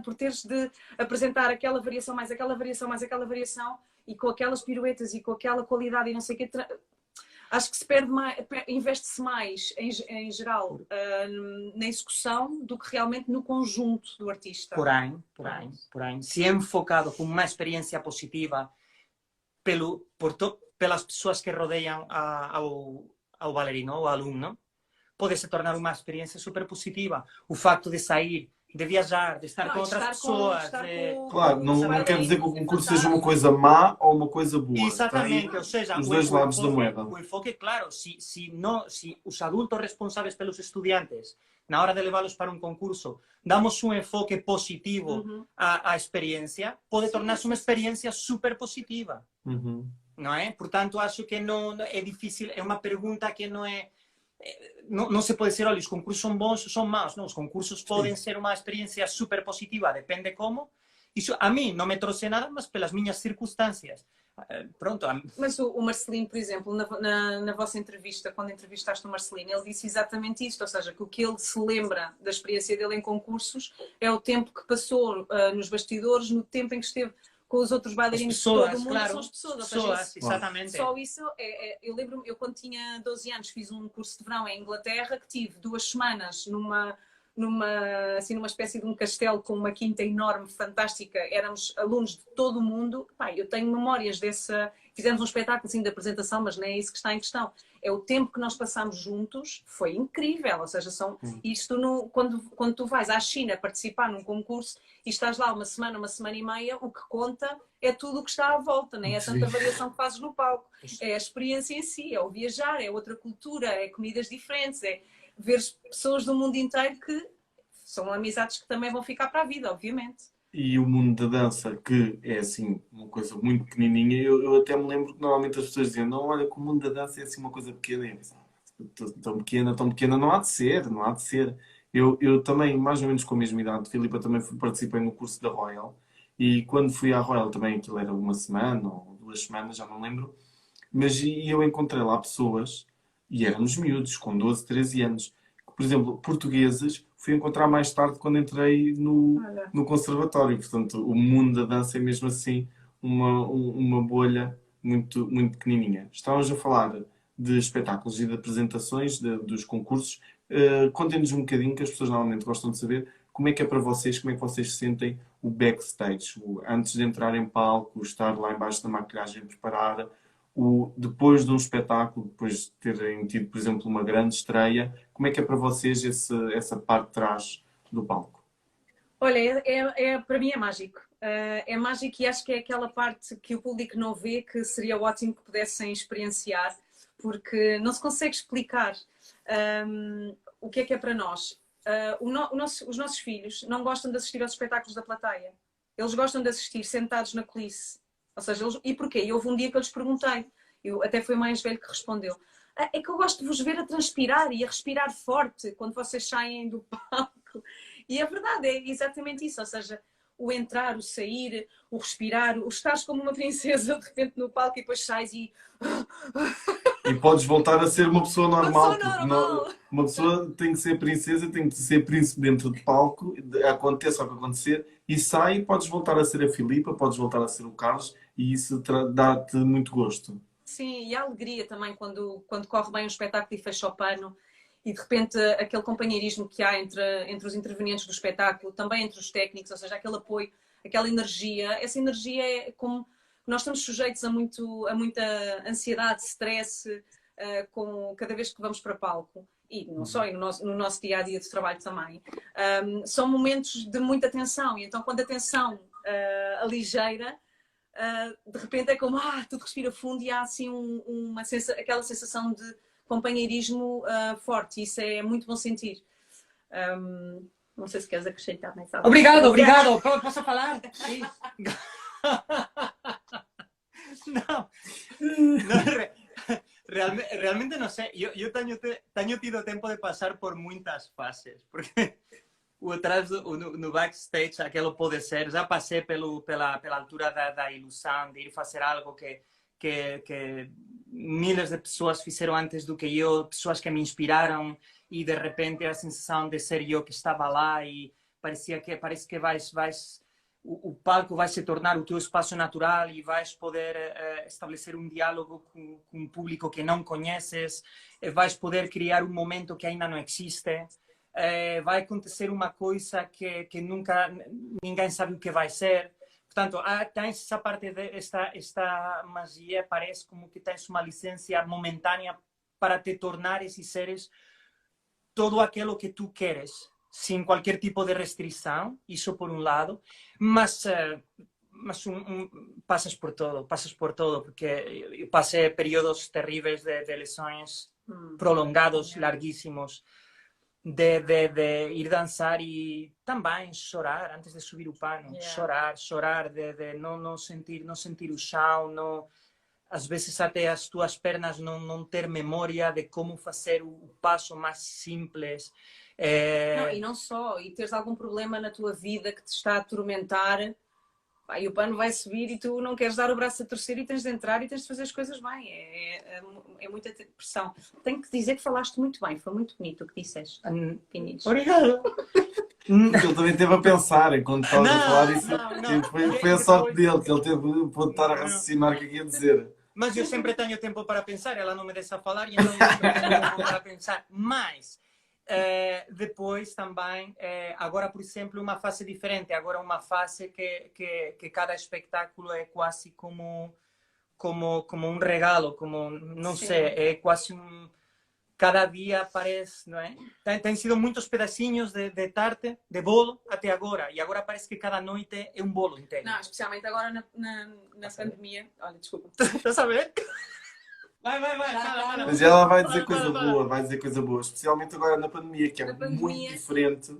por teres de apresentar aquela variação, mais aquela variação, mais aquela variação, e com aquelas piruetas e com aquela qualidade e não sei o que. Acho que se perde mais, investe-se mais, em geral, na execução do que realmente no conjunto do artista.
Porém, se é enfocado com uma experiência positiva pelas pessoas que rodeiam ao bailarino, ao aluno, pode se tornar uma experiência super positiva. O facto de sair, de viajar, de estar com outras pessoas.
Claro, não quer dizer que o concurso seja uma coisa má ou uma coisa boa.
Exatamente, ou seja,
os dois lados da moeda.
O enfoque, claro, se os adultos responsáveis pelos estudiantes, na hora de levá-los para um concurso, damos um enfoque positivo à experiência, pode tornar-se uma experiência super positiva. Não é? Portanto, acho que não é difícil, é uma pergunta que não é. Não se pode dizer, olha, os concursos são bons ou são maus. Não, os concursos podem ser uma experiência super positiva, depende como. Isso a mim não me trouxe nada, mas pelas minhas circunstâncias. Pronto.
Mas o Marcelino, por exemplo, na vossa entrevista, quando entrevistaste o Marcelino, ele disse exatamente isto, ou seja, que o que ele se lembra da experiência dele em concursos é o tempo que passou nos bastidores, no tempo em que esteve com os outros bailarinos de todo o mundo,
claro,
são as pessoas. Ou seja,
exatamente.
Só isso, eu lembro-me, eu quando tinha 12 anos fiz um curso de verão em Inglaterra, que tive 2 semanas numa espécie de um castelo com uma quinta enorme, fantástica, éramos alunos de todo o mundo. Pai, eu tenho memórias dessa. Fizemos um espetáculo assim, de apresentação, mas não é isso que está em questão. É o tempo que nós passamos juntos, foi incrível. Ou seja, quando tu vais à China participar num concurso e estás lá uma semana e meia, o que conta é tudo o que está à volta, não é tanta variação que fazes no palco. É a experiência em si, é o viajar, é outra cultura, é comidas diferentes, é ver pessoas do mundo inteiro que são amizades que também vão ficar para a vida, obviamente.
E o mundo da dança, que é assim, uma coisa muito pequenininha, eu até me lembro que normalmente as pessoas diziam, não, olha que o mundo da dança é assim uma coisa pequena. E eu pensava, tão pequena, não há de ser, não há de ser. Eu também, mais ou menos com a mesma idade de Filipa, também participei no curso da Royal. E quando fui à Royal também, aquilo era uma semana ou 2 semanas, já não lembro. Mas eu encontrei lá pessoas, e éramos miúdos, com 12, 13 anos, que, por exemplo, portuguesas, fui encontrar mais tarde quando entrei no conservatório. Portanto, o mundo da dança é mesmo assim uma bolha muito, muito pequenininha. Estávamos a falar de espetáculos e de apresentações dos concursos. Contem-nos um bocadinho, que as pessoas normalmente gostam de saber, como é que é para vocês, como é que vocês sentem o backstage, antes de entrar em palco, estar lá embaixo da maquilhagem, preparar, depois de um espetáculo, depois de terem tido, por exemplo, uma grande estreia, como é que é para vocês essa parte de trás do palco?
Olha, para mim é mágico. É mágico e acho que é aquela parte que o público não vê, que seria ótimo que pudessem experienciar, porque não se consegue explicar o que é para nós. Os nossos filhos não gostam de assistir aos espetáculos da plateia. Eles gostam de assistir sentados na coulisse. Ou seja, e porquê? E houve um dia que eu lhes perguntei, até foi o mais velho que respondeu, é que eu gosto de vos ver a transpirar e a respirar forte quando vocês saem do palco. E a verdade é exatamente isso, ou seja, o entrar, o sair, o respirar, o estares como uma princesa de repente no palco e depois sais e...
E podes voltar a ser uma pessoa normal.
Uma
pessoa tem que ser princesa, tem que ser príncipe dentro de palco, aconteça o que acontecer, e sai e podes voltar a ser a Filipa, podes voltar a ser o Carlos, e isso dá-te muito gosto.
Sim, e a alegria também quando corre bem um espetáculo e fecha o pano, e de repente aquele companheirismo que há entre os intervenientes do espetáculo, também entre os técnicos, ou seja, aquele apoio, aquela energia, essa energia é como... Nós estamos sujeitos a muita ansiedade, stress, cada vez que vamos para palco. E não só, e no nosso dia-a-dia de trabalho também. São momentos de muita tensão. E então, quando a tensão aligeira, de repente é como, tudo respira fundo e há assim aquela sensação de companheirismo forte. Isso é muito bom sentir. Não sei se queres acrescentar mais algo.
Obrigado. Posso falar? Sim. No, realmente no sé. Yo tenho tido tempo de passar por muitas fases, porque o atrás no backstage aquilo pode ser, já passei pela altura da ilusão de ir fazer algo que miles de pessoas fizeram antes do que eu, pessoas que me inspiraram, e de repente a sensação de ser eu que estava lá, e parece que vais o palco vai se tornar o teu espaço natural e vais poder estabelecer um diálogo com um público que não conheces, vais poder criar um momento que ainda não existe, vai acontecer uma coisa que nunca ninguém sabe o que vai ser. Portanto, tens essa parte esta magia, parece como que tens uma licença momentânea para te tornares e seres todo aquilo que tu queres, sem qualquer tipo de restrição, isso por um lado, mas passas por todo, porque eu passei períodos terríveis de lesões prolongados, larguíssimos, de ir dançar e também chorar antes de subir o pano, chorar, de não sentir o chão, não, às vezes até as tuas pernas não ter memória de como fazer o passo mais simples.
Não, e não só, e teres algum problema na tua vida que te está a atormentar, e o pano vai subir e tu não queres dar o braço a torcer e tens de entrar e tens de fazer as coisas bem. É muita pressão. Tenho que dizer que falaste muito bem, foi muito bonito o que disseste, Pinis.
Obrigado.
Ele também esteve a pensar enquanto estava a falar isso.
Não.
Foi a sorte dele, que ele teve pode estar a raciocinar o que ia dizer.
Mas eu sempre tenho tempo para pensar, ela não me deixa falar e então eu sempre tenho tempo para pensar. Mas depois também, agora por exemplo, uma fase diferente, agora uma fase que cada espetáculo é quase como um regalo, como, não sei, é quase cada dia parece, não é? Tem sido muitos pedacinhos de tarte, de bolo, até agora. E agora parece que cada noite é um bolo inteiro.
Não, especialmente agora na pandemia. Olha, desculpa.
Estás a ver? Vai. Fala.
Mas ela vai dizer coisa boa, especialmente agora na pandemia, que é muito diferente.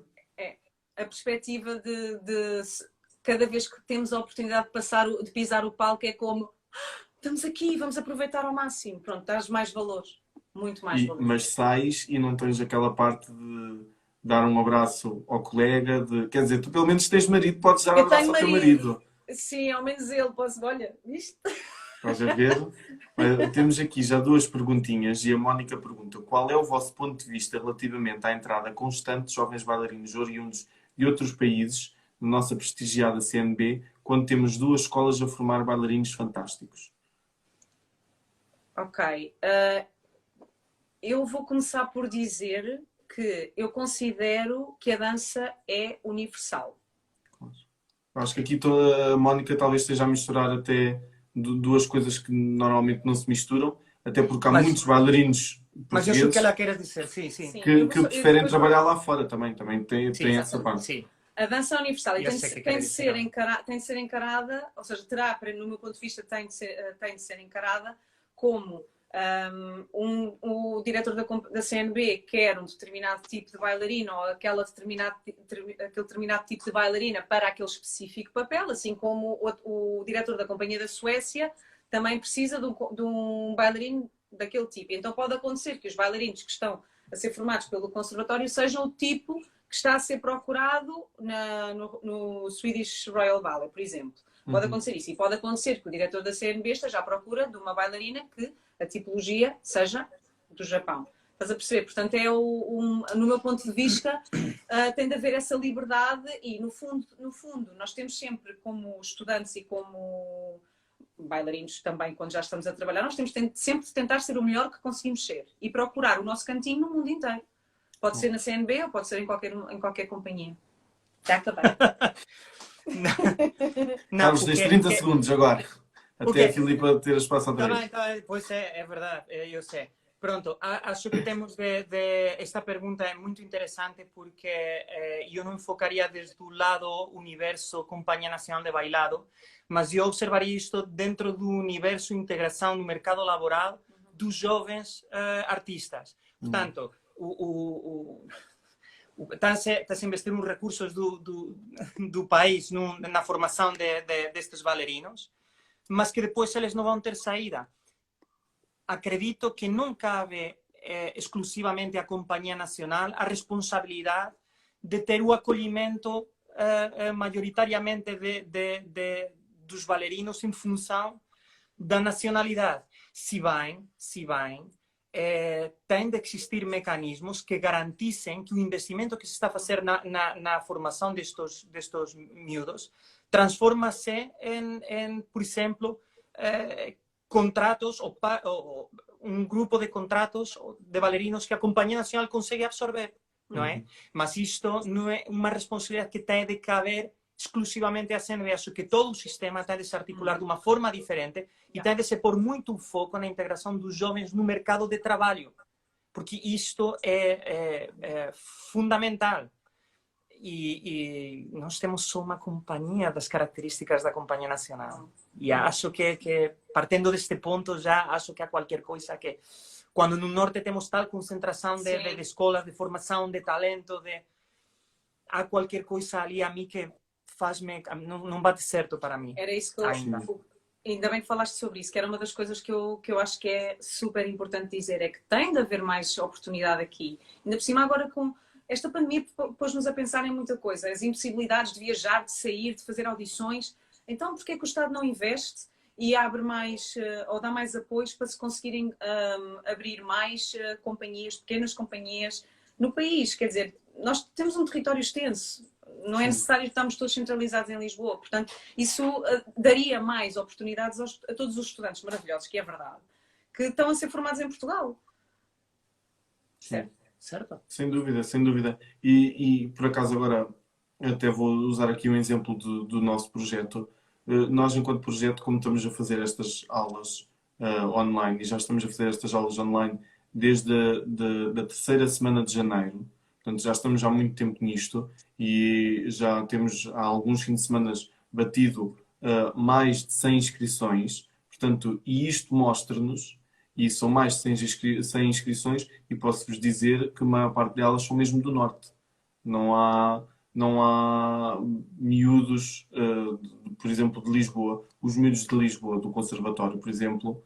A perspectiva de cada vez que temos a oportunidade de pisar o palco é como estamos aqui, vamos aproveitar ao máximo. Pronto, dás mais valor. Muito mais valor.
Mas sais e não tens aquela parte de dar um abraço ao colega, quer dizer, tu pelo menos tens marido, podes dar um abraço ao teu marido.
Sim, ao menos ele, olha, isto.
Estás a ver? Olha, temos aqui já duas perguntinhas e a Mónica pergunta: qual é o vosso ponto de vista relativamente à entrada constante de jovens bailarinos oriundos de outros países na nossa prestigiada CNB, quando temos duas escolas a formar bailarinos fantásticos?
Ok. Eu vou começar por dizer que eu considero que a dança é universal.
Acho que aqui a Mónica talvez esteja a misturar até duas coisas que normalmente não se misturam, até porque há muitos bailarinos
mas eu sei o que ela quer dizer, sim.
que preferem trabalhar lá fora também tem essa parte.
Sim. A dança é universal e tem de ser encarada, ou seja, no meu ponto de vista, tem de ser encarada como o diretor da CNB quer um determinado tipo de bailarina ou aquele determinado tipo de bailarina para aquele específico papel, assim como o diretor da Companhia da Suécia também precisa de um bailarino daquele tipo. Então pode acontecer que os bailarinos que estão a ser formados pelo conservatório sejam o tipo que está a ser procurado no Swedish Royal Ballet, por exemplo. Pode acontecer isso. E pode acontecer que o diretor da CNB esteja à procura de uma bailarina que a tipologia seja do Japão. Estás a perceber? Portanto, no meu ponto de vista, tem de haver essa liberdade e, no fundo, nós temos sempre, como estudantes e como bailarinos também, quando já estamos a trabalhar, nós temos sempre de tentar ser o melhor que conseguimos ser e procurar o nosso cantinho no mundo inteiro. Pode ser na CNB ou pode ser em qualquer companhia. Já acabei.
Carlos, tens 30 segundos agora. Até a Filipa ter espaço outra vez.
Tá bem. Pois é verdade, eu sei. Pronto, acho que temos esta pergunta é muito interessante porque eu não enfocaria desde o lado universo Companhia Nacional de Bailado, mas eu observaria isto dentro do universo integração no mercado laboral dos jovens artistas. Portanto, está-se a investir nos recursos do país na formação destes bailarinos, mas que depois eles não vão ter saída. Acredito que não cabe exclusivamente à Companhia Nacional a responsabilidade de ter o acolhimento maioritariamente dos bailarinos em função da nacionalidade. Se bem, tem de existir mecanismos que garantissem que o investimento que se está a fazer na formação destes miúdos transforma-se por exemplo, contratos ou um grupo de contratos de bailarinos que a Companhia Nacional consegue absorver, não é? Mas isto não é uma responsabilidade que tem de caber exclusivamente à CNB. Acho que todo o sistema tem de se articular de uma forma diferente e tem de se pôr muito foco na integração dos jovens no mercado de trabalho, porque isto é fundamental. E nós temos só uma companhia das características da Companhia Nacional. E acho que partindo deste ponto, já acho que há qualquer coisa que... Quando no Norte temos tal concentração de escolas, de formação, de talento, há qualquer coisa ali a mim que faz-me... Não bate certo para mim.
Era isso que eu... Ainda bem que falaste sobre isso, que era uma das coisas que eu acho que é super importante dizer, é que tem de haver mais oportunidade aqui. Ainda por cima agora com... Esta pandemia pôs-nos a pensar em muita coisa, as impossibilidades de viajar, de sair, de fazer audições. Então, porquê que o Estado não investe e abre mais, ou dá mais apoios para se conseguirem abrir mais companhias, pequenas companhias no país? Quer dizer, nós temos um território extenso, não é necessário estarmos todos centralizados em Lisboa. Portanto, isso daria mais oportunidades a todos os estudantes maravilhosos, que é verdade, que estão a ser formados em Portugal.
Certo. Certo?
Sem dúvida, sem dúvida. E por acaso agora até vou usar aqui um exemplo do nosso projeto. Nós, enquanto projeto, como estamos a fazer estas aulas online, e já estamos a fazer estas aulas online desde a terceira semana de janeiro, portanto já estamos há muito tempo nisto e já temos há alguns fins de semana batido mais de 100 inscrições, portanto, e isto mostra-nos. E são mais de 100 inscrições e posso-vos dizer que a maior parte delas são mesmo do Norte. Não há miúdos, por exemplo, de Lisboa. Os miúdos de Lisboa, do Conservatório, por exemplo,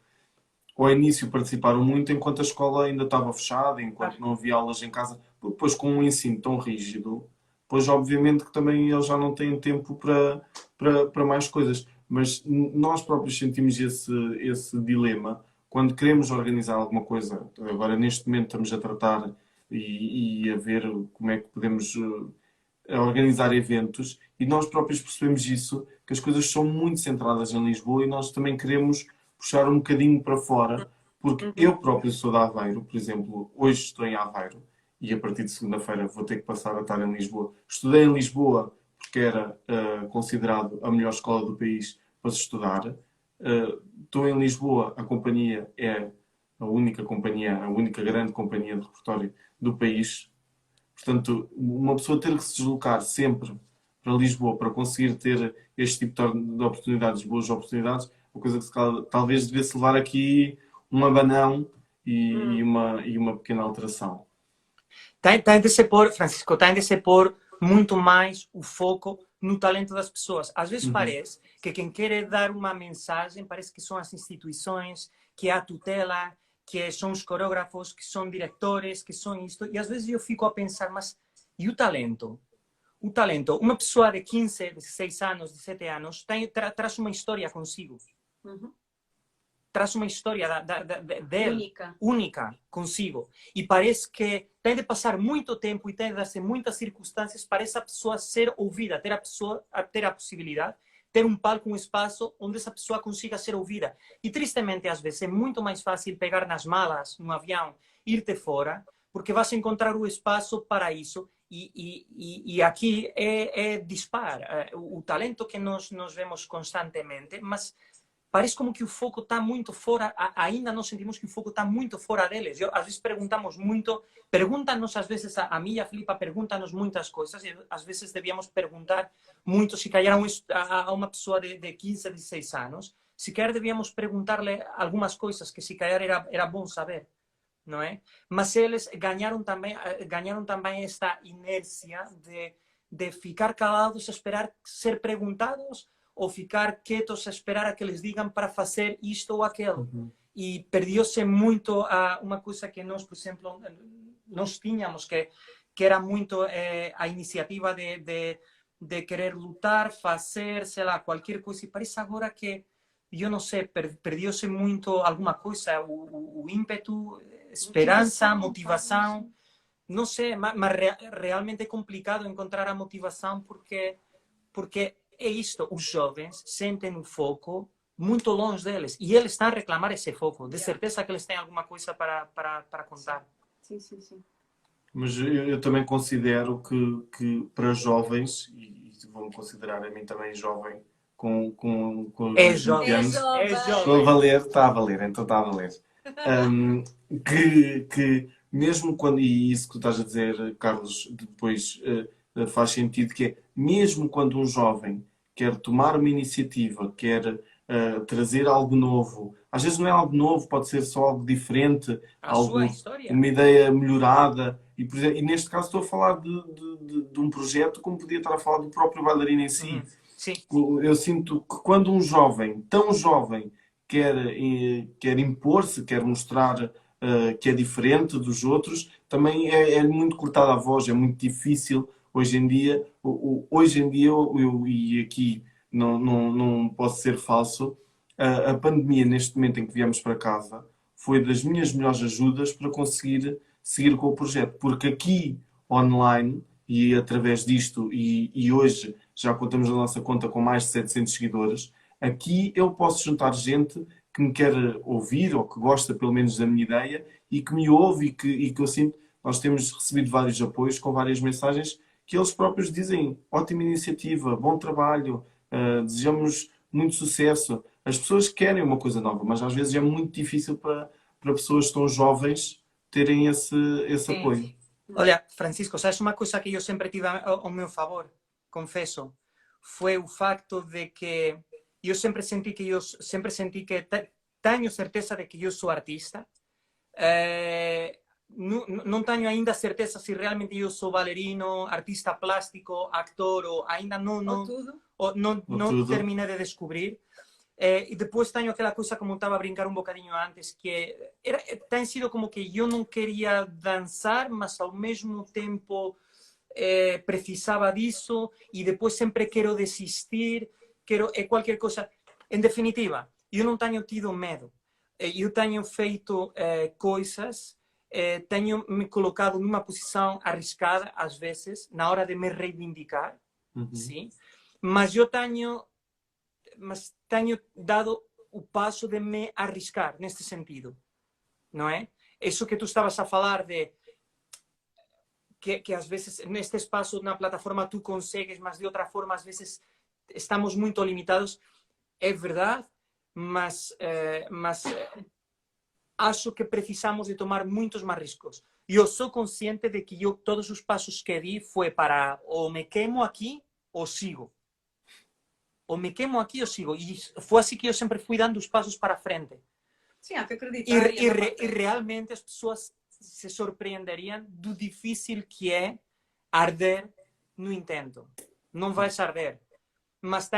ao início participaram muito enquanto a escola ainda estava fechada, enquanto não havia aulas em casa. Depois, com um ensino tão rígido, pois obviamente que também eles já não têm tempo para mais coisas. Mas nós próprios sentimos esse dilema. Quando queremos organizar alguma coisa, agora neste momento estamos a tratar e a ver como é que podemos organizar eventos e nós próprios percebemos isso, que as coisas são muito centradas em Lisboa e nós também queremos puxar um bocadinho para fora, porque eu próprio sou de Aveiro, por exemplo, hoje estou em Aveiro e a partir de segunda-feira vou ter que passar a estar em Lisboa. Estudei em Lisboa porque era considerado a melhor escola do país para se estudar. Estou em Lisboa, a companhia é a única grande companhia de repertório do país. Portanto, uma pessoa ter que se deslocar sempre para Lisboa para conseguir ter este tipo de oportunidades, boas oportunidades, uma coisa que talvez devesse levar aqui um abanão e uma pequena alteração.
Tem de se pôr, Francisco, tem de se pôr muito mais o foco no talento das pessoas. Às vezes parece que quem quer dar uma mensagem parece que são as instituições, que é a tutela, que são os coreógrafos, que são diretores, que são isto. E às vezes eu fico a pensar, mas e o talento? O talento, uma pessoa de 15, 16 anos, 17 anos, traz uma história consigo. Traz uma história dele, única consigo. E parece que tem de passar muito tempo e tem de dar-se muitas circunstâncias para essa pessoa ser ouvida, ter a possibilidade, ter um palco, um espaço onde essa pessoa consiga ser ouvida. E tristemente, às vezes, é muito mais fácil pegar nas malas, no avião, ir-te fora, porque vas encontrar o espaço para isso. E aqui é dispar. O talento que nós vemos constantemente, mas parece como que o foco está muito fora, ainda nós sentimos que o foco está muito fora deles. Às vezes perguntam-nos às vezes, a mim e a Filipa perguntam-nos muitas coisas, e às vezes devíamos perguntar muito, se calhar a uma pessoa de 15, 16 anos, se calhar devíamos perguntar-lhe algumas coisas que se calhar era bom saber, não é? Mas eles ganharam também esta inércia de ficar calados, esperar ser perguntados, ou ficar quietos a esperar a que les digam para fazer isto ou aquilo. E perdeu-se muito uma coisa que nós, por exemplo, nós tínhamos, que era muito a iniciativa de querer lutar, fazer, sei lá, qualquer coisa. E parece agora que, eu não sei, perdeu-se muito alguma coisa, o ímpeto, esperança, motivação. Não sei, mas realmente é complicado encontrar a motivação porque é isto, os jovens sentem o foco muito longe deles e eles estão a reclamar esse foco. De certeza que eles têm alguma coisa para contar.
Sim, sim, sim.
Mas eu também considero que para jovens, e vou-me considerar a mim também jovem, com os
É
20
jovem.
anos,
É
estou a
jovem.
valer, está a valer, então está a valer. Que mesmo quando, e isso que tu estás a dizer, Carlos, depois faz sentido, que é mesmo quando um jovem quer tomar uma iniciativa, quer trazer algo novo, às vezes não é algo novo, pode ser só algo diferente,
A sua
algo,
história.
uma ideia melhorada, e, por exemplo, e neste caso estou a falar de um projeto como podia estar a falar do próprio bailarino em si.
Sim.
Eu sinto que quando um jovem, tão jovem, quer impor-se, quer mostrar que é diferente dos outros, também é muito cortada a voz, é muito difícil hoje em dia. Hoje em dia, e aqui não posso ser falso, a pandemia, neste momento em que viemos para casa, foi das minhas melhores ajudas para conseguir seguir com o projeto. Porque aqui, online, e através disto, e hoje já contamos na nossa conta com mais de 700 seguidores, aqui eu posso juntar gente que me quer ouvir, ou que gosta pelo menos da minha ideia, e que me ouve, e que eu sinto. Nós temos recebido vários apoios com várias mensagens que eles próprios dizem: ótima iniciativa, bom trabalho, desejamos muito sucesso. As pessoas querem uma coisa nova, mas às vezes é muito difícil para pessoas tão jovens terem esse
Sim.
apoio.
Olha, Francisco, sabes uma coisa que eu sempre tive ao meu favor, confesso, foi o facto de que eu sempre senti que tenho certeza de que eu sou artista. Não tenho ainda certeza se realmente eu sou bailarino, artista plástico, actor, ou ainda não
tudo.
terminei de descobrir. E depois tenho aquela coisa, como estava a brincar um bocadinho antes, que tem sido como que eu não queria dançar, mas ao mesmo tempo precisava disso, e depois sempre quero desistir, qualquer coisa. Em definitiva, eu não tenho tido medo. Eu tenho feito coisas, tenho me colocado numa posição arriscada, às vezes, na hora de me reivindicar, sim? Mas tenho dado o passo de me arriscar neste sentido, não é? Isso que tu estavas a falar de que às vezes neste espaço, na plataforma, tu consegues, mas de outra forma às vezes estamos muito limitados. É verdade, mas acho que precisamos de tomar muitos mais riscos. Eu sou consciente de que todos os passos que di foi para ou me queimo aqui ou sigo. Ou me queimo aqui ou sigo. E foi assim que eu sempre fui dando os passos para a frente.
Sim, há que acreditar.
E realmente as pessoas se surpreenderiam do difícil que é arder no intento. Não vais arder. Mas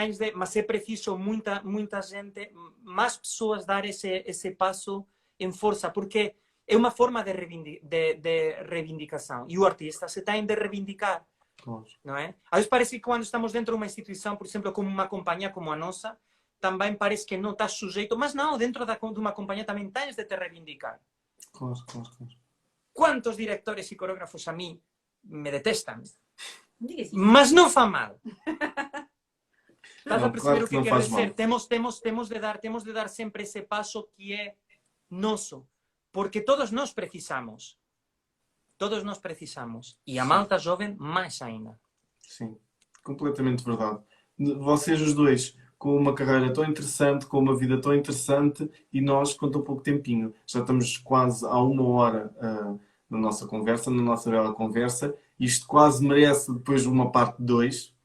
é preciso muita gente, mais pessoas dar esse passo em força, porque é uma forma de reivindicação. E o artista se tem de reivindicar. Não é? Às vezes parece que quando estamos dentro de uma instituição, por exemplo, como uma companhia como a nossa, também parece que não estás sujeito, mas não, dentro de uma companhia também tens de te reivindicar.
Claro.
Quantos diretores e coreógrafos a mim me detestam? Mas não faz mal. Estás a perceber o que quero dizer? Temos de dar sempre esse passo que é nosso, porque todos nós precisamos. Todos nós precisamos. E a malta jovem, mais ainda.
Sim, completamente verdade. Vocês os dois, com uma carreira tão interessante, com uma vida tão interessante, e nós com tão pouco tempinho. Já estamos quase há 1 hora na nossa conversa, na nossa bela conversa. Isto quase merece depois uma parte 2.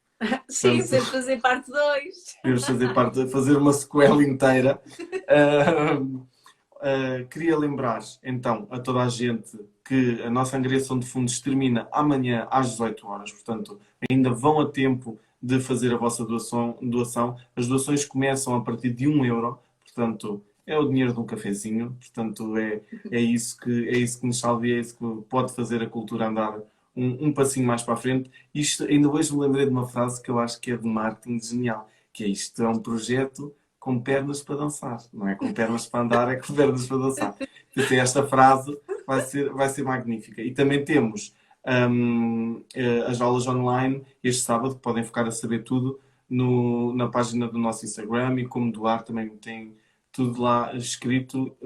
Sim, temos fazer parte 2.
Temos fazer uma sequela inteira. Queria lembrar, então, a toda a gente que a nossa angariação de fundos termina amanhã às 18 horas. Portanto, ainda vão a tempo de fazer a vossa doação. As doações começam a partir de 1 euro. Portanto, é o dinheiro de um cafezinho. Portanto, é isso que nos salva e é isso que pode fazer a cultura andar um passinho mais para a frente. Isto, ainda hoje me lembrei de uma frase que eu acho que é de marketing genial, que é: isto é um projeto com pernas para dançar. Não é com pernas para andar, é com pernas para dançar. Então, esta frase vai ser magnífica. E também temos as aulas online este sábado, que podem ficar a saber tudo na página do nosso Instagram e como doar também tem tudo lá escrito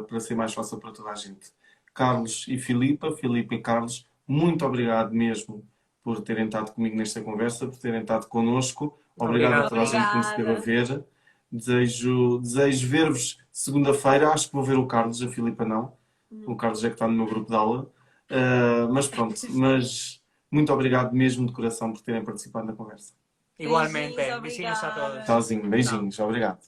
para ser mais fácil para toda a gente. Carlos e Filipa, Filipa e Carlos, muito obrigado mesmo por terem estado comigo nesta conversa, por terem estado connosco. Obrigado a toda a gente que nos esteve a ver. Desejo ver-vos segunda-feira. Acho que vou ver o Carlos, a Filipa não. O Carlos é que está no meu grupo de aula. Mas pronto, mas muito obrigado mesmo de coração por terem participado na conversa.
Igualmente,
Beijinhos,
beijinhos a
obrigada.
todos.
Tchauzinho, beijinhos, obrigado.